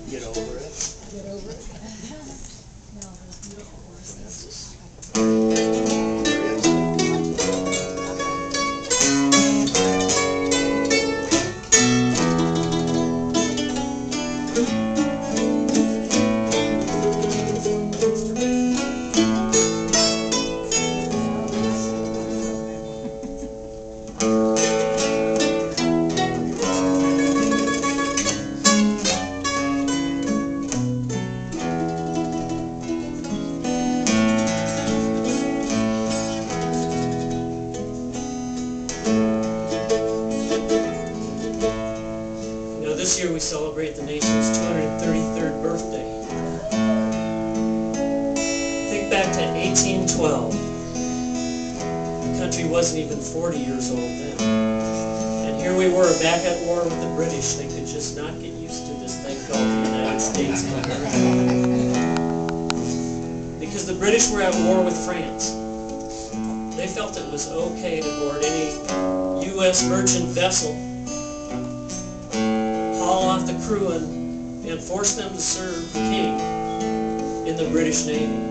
Get over it. Get over it. Now those beautiful horses. This year we celebrate the nation's 233rd birthday. Think back to 1812. The country wasn't even 40 years old then. And here we were back at war with the British. They could just not get used to this thing called the United States of America. Because the British were at war with France. They felt it was okay to board any U.S. merchant vessel, haul off the crew and force them to serve the king in the British Navy.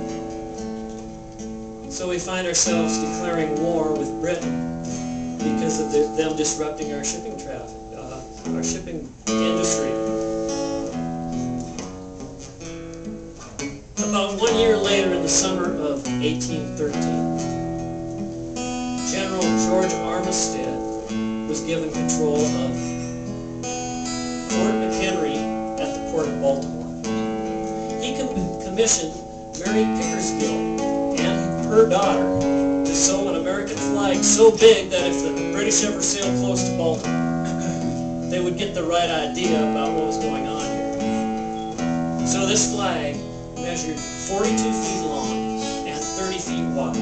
So we find ourselves declaring war with Britain because of them disrupting our shipping traffic, our shipping industry. About 1 year later, in the summer of 1813, General George Armistead was given control of Fort McHenry at the port of Baltimore. He commissioned Mary Pickersgill and her daughter to sew an American flag so big that if the British ever sailed close to Baltimore, they would get the right idea about what was going on here. So this flag measured 42 feet long and 30 feet wide.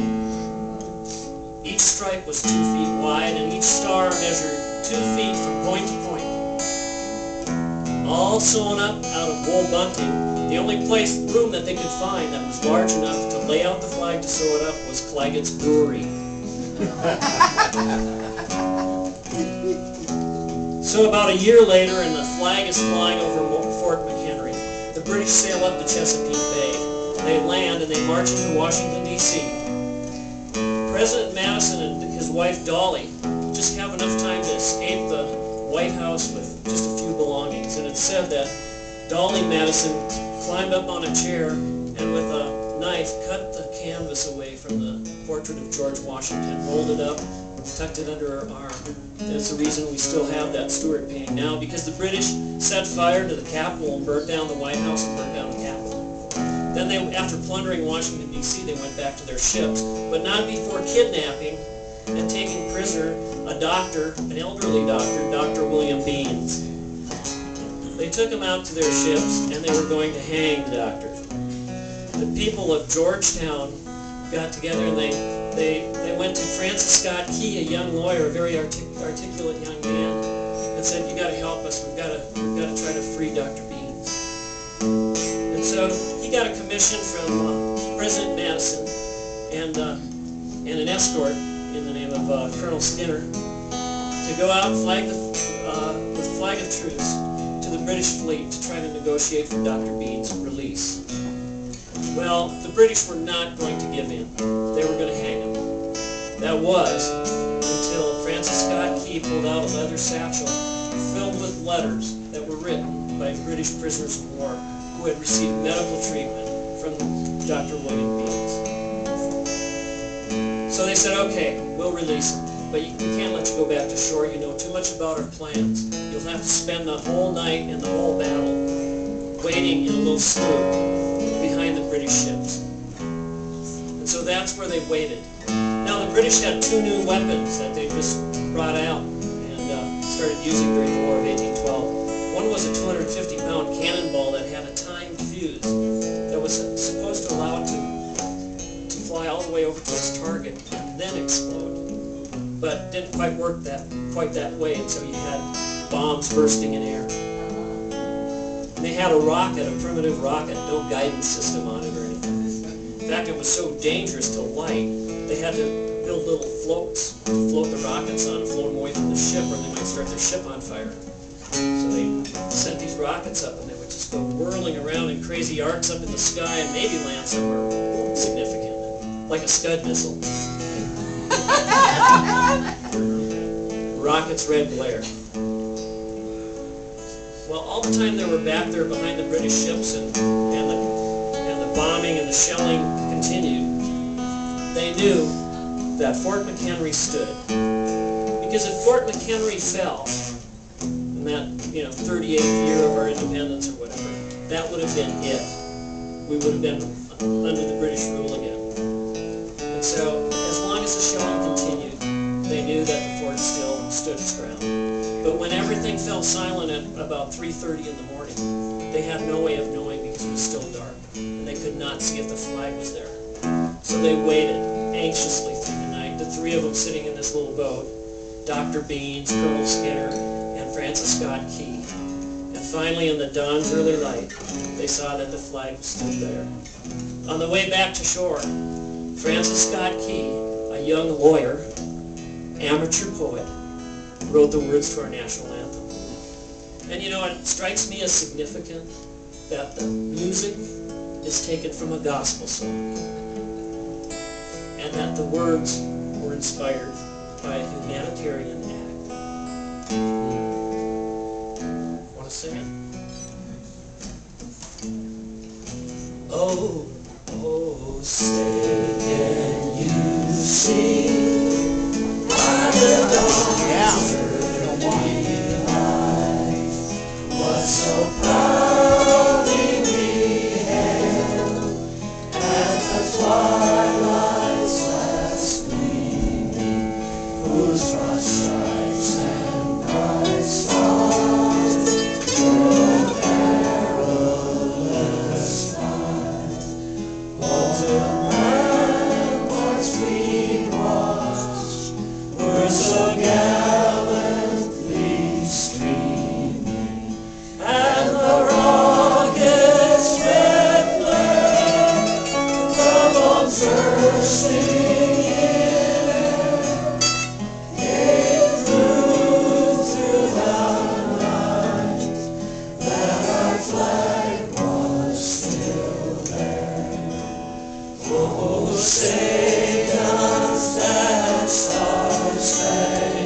Each stripe was 2 feet wide, and each star measured 2 feet from point to point. All sewn up out of wool bunting. The only room that they could find that was large enough to lay out the flag to sew it up was Claggett's Brewery. So about a year later, and the flag is flying over Fort McHenry, the British sail up the Chesapeake Bay. They land and they march into Washington, D.C. President Madison and his wife Dolly just have enough time to escape the White House with just a few belongings. And it's said that Dolly Madison climbed up on a chair and with a knife cut the canvas away from the portrait of George Washington, rolled it up, tucked it under her arm. And it's the reason we still have that Stuart painting now, because the British set fire to the Capitol and burnt down the White House and burnt down the Capitol. Then they, after plundering Washington, D.C., they went back to their ships, but not before kidnapping and taking prisoner a doctor, an elderly doctor, Dr. William Beans. They took him out to their ships, and they were going to hang the doctor. The people of Georgetown got together, and they went to Francis Scott Key, a young lawyer, a very articulate young man, and said, "You got to help us. We've got to try to free Dr. Beans." And so he got a commission from President Madison and an escort in the name of Colonel Skinner to go out and flag with flag of truce to the British fleet to try to negotiate for Dr. Beans' release. Well, the British were not going to give in. They were going to hang him. That was until Francis Scott Key pulled out a leather satchel filled with letters that were written by British prisoners of war who had received medical treatment from Dr. William Beans. So they said, "Okay, we'll release him, but we can't let you go back to shore. You know too much about our plans. You'll have to spend the whole night and the whole battle waiting in a little sloop behind the British ships." And so that's where they waited. Now the British had two new weapons that they just brought out and started using during the War of 1812. One was a 250-pound cannonball that had a timed fuse that was supposed to allow it to fly all the way over to its target and then explode. But didn't quite work quite that way, and so you had bombs bursting in air. And they had a rocket, a primitive rocket, no guidance system on it or anything. In fact, it was so dangerous to light, they had to build little floats to float the rockets on and float them away from the ship, or they might start their ship on fire. So they sent these rockets up, and they would just go whirling around in crazy arcs up in the sky and maybe land somewhere significant, like a Scud missile. Rocket's red glare. Well, all the time they were back there behind the British ships and the bombing and the shelling continued, they knew that Fort McHenry stood. Because if Fort McHenry fell, in that 38th year of our independence or whatever, that would have been it. We would have been under the British rule again. And so, as long as the shelling continued, they knew that the fort still stood its ground. But when everything fell silent at about 3:30 in the morning, they had no way of knowing because it was still dark, and they could not see if the flag was there. So they waited anxiously through the night, the three of them sitting in this little boat, Dr. Beans, Colonel Skinner, and Francis Scott Key. And finally, in the dawn's early light, they saw that the flag was still there. On the way back to shore, Francis Scott Key, a young lawyer, amateur poet, wrote the words to our national anthem. And it strikes me as significant that the music is taken from a gospel song, and that the words were inspired by a humanitarian act. Want to sing it? Oh, oh, say can you see by the dawn's early light what so proudly we hailed at the twilight's last gleaming, whose broad stripes and bright stars through perilous fight, all the ramparts we watched were so gallantly streaming, and the rocket's red glare from on bursting in air gave proof throughout the night that our flag was still there. Oh, say does that star-spangled